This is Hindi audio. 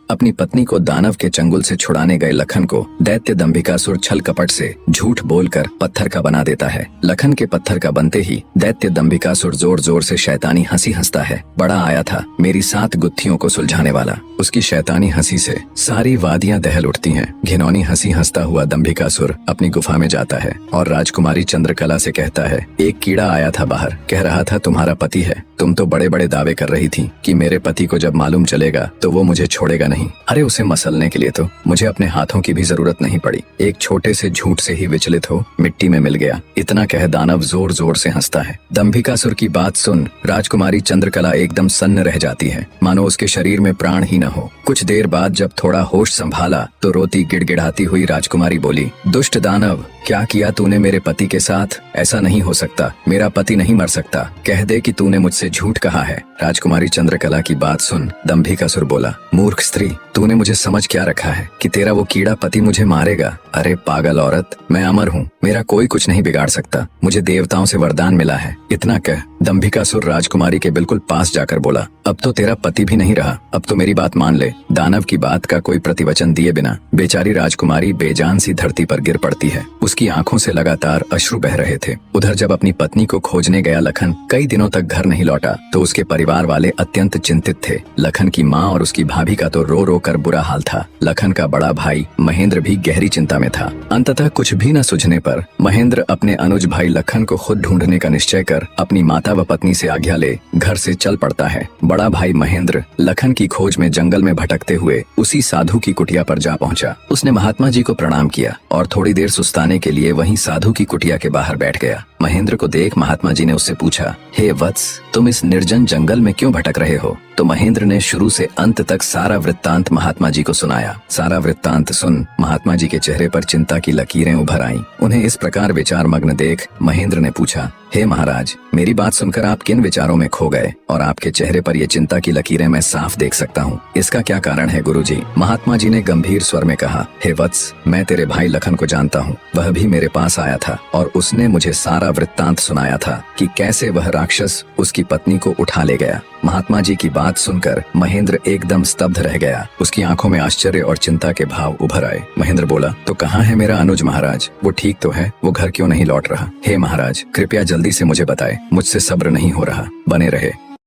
अपनी पत्नी को दानव के चंगुल से छुड़ाने गए लखन को दैत्य दंभिकासुर छल कपट से झूठ बोलकर पत्थर का बना देता है। लखन के पत्थर का बनते ही दैत्य दंभिकासुर जोर जोर से शैतानी हंसी हंसता है। बड़ा आया था मेरी 7 गुत्थियों को सुलझाने वाला। उसकी शैतानी हंसी से सारी वादियां दहल उठती हैं। घिनौनी हंसी हंसता हुआ दंभिकासुर अपनी गुफा में जाता है और राजकुमारी चंद्रकला से कहता है, एक कीड़ा आया था बाहर, कह रहा था तुम्हारा पति है। तुम तो बड़े बड़े दावे कर रही थी कि मेरे पति को जब मालूम चलेगा तो वो मुझे छोड़ेगा नहीं। अरे उसे मसलने के लिए तो मुझे अपने हाथों की भी जरूरत नहीं पड़ी। एक छोटे से झूठ से ही विचलित हो मिट्टी में मिल गया। इतना कह दानव जोर जोर से हंसता है। दंभिकासुर की बात सुन राजकुमारी चंद्रकला एकदम सन्न रह जाती है, मानो उसके शरीर में प्राण ही न हो। कुछ देर बाद जब थोड़ा होश संभाला तो रोती गिड़गिड़ाती हुई राजकुमारी बोली, दुष्ट दानव, क्या किया तूने मेरे पति के साथ? ऐसा नहीं हो सकता, मेरा पति नहीं मर सकता। कह दे कि तूने मुझसे झूठ कहा है। राजकुमारी चंद्रकला की बात सुन दंभिकासुर बोला, मूर्ख स्त्री, तूने मुझे समझ क्या रखा है कि तेरा वो कीड़ा पति मुझे मारेगा? अरे पागल औरत, मैं अमर हूँ, मेरा कोई कुछ नहीं बिगाड़ सकता। मुझे देवताओं से वरदान मिला है। इतना कह दंभिकासुर राजकुमारी के बिल्कुल पास जाकर बोला, अब तो तेरा पति भी नहीं रहा, अब तो मेरी बात मान ले। दानव की बात का कोई प्रतिवचन दिए बिना बेचारी राजकुमारी बेजान सी धरती पर गिर पड़ती है। उसकी आंखों से लगातार अश्रु बह रहे थे। उधर जब अपनी पत्नी को खोजने गया लखन कई दिनों तक घर नहीं लौटा तो उसके परिवार वाले अत्यंत चिंतित थे। लखन की माँ और उसकी भाभी का तो रो रो कर बुरा हाल था। लखन का बड़ा भाई महेंद्र भी गहरी चिंता में था। अंततः कुछ भी न सूझने पर महेंद्र अपने अनुज भाई लखन को खुद ढूंढने का निश्चय कर अपनी माता व पत्नी से आज्ञा ले घर से चल पड़ता है। बड़ा भाई महेंद्र लखन की खोज में जंगल में भटकते हुए उसी साधु की कुटिया पर जा पहुंचा। उसने महात्मा जी को प्रणाम किया और थोड़ी देर सुस्ताने के लिए वहीं साधु की कुटिया के बाहर बैठ गया। महेंद्र को देख महात्मा जी ने उससे पूछा, हे वत्स, तुम इस निर्जन जंगल में क्यों भटक रहे हो? तो महेंद्र ने शुरू से अंत तक सारा वृत्तांत महात्मा जी को सुनाया। सारा वृत्तांत सुन महात्मा जी के चेहरे पर चिंता की लकीरें उभर आईं। उन्हें इस प्रकार विचार मग्न देख महेंद्र ने पूछा, हे महाराज, मेरी बात सुनकर आप किन विचारों में खो गए और आपके चेहरे पर ये चिंता की लकीरें मैं साफ देख सकता हूँ। इसका क्या कारण है गुरुजी? महात्मा जी ने गंभीर स्वर में कहा, हे वत्स, मैं तेरे भाई लखन को जानता हूँ। वह भी मेरे पास आया था और उसने मुझे सारा वृत्तांत सुनाया था कि कैसे वह राक्षस उसकी पत्नी को उठा ले गया। महात्मा जी की बात सुनकर महेंद्र एकदम स्तब्ध रह गया। उसकी आंखों में आश्चर्य और चिंता के भाव उभर आए। महेंद्र बोला, तो कहाँ है मेरा अनुज महाराज? वो ठीक तो है? वो घर क्यों नहीं लौट रहा? हे महाराज, कृपया जल्दी से मुझे बताए, मुझसे सब्र नहीं हो रहा। बने रहे।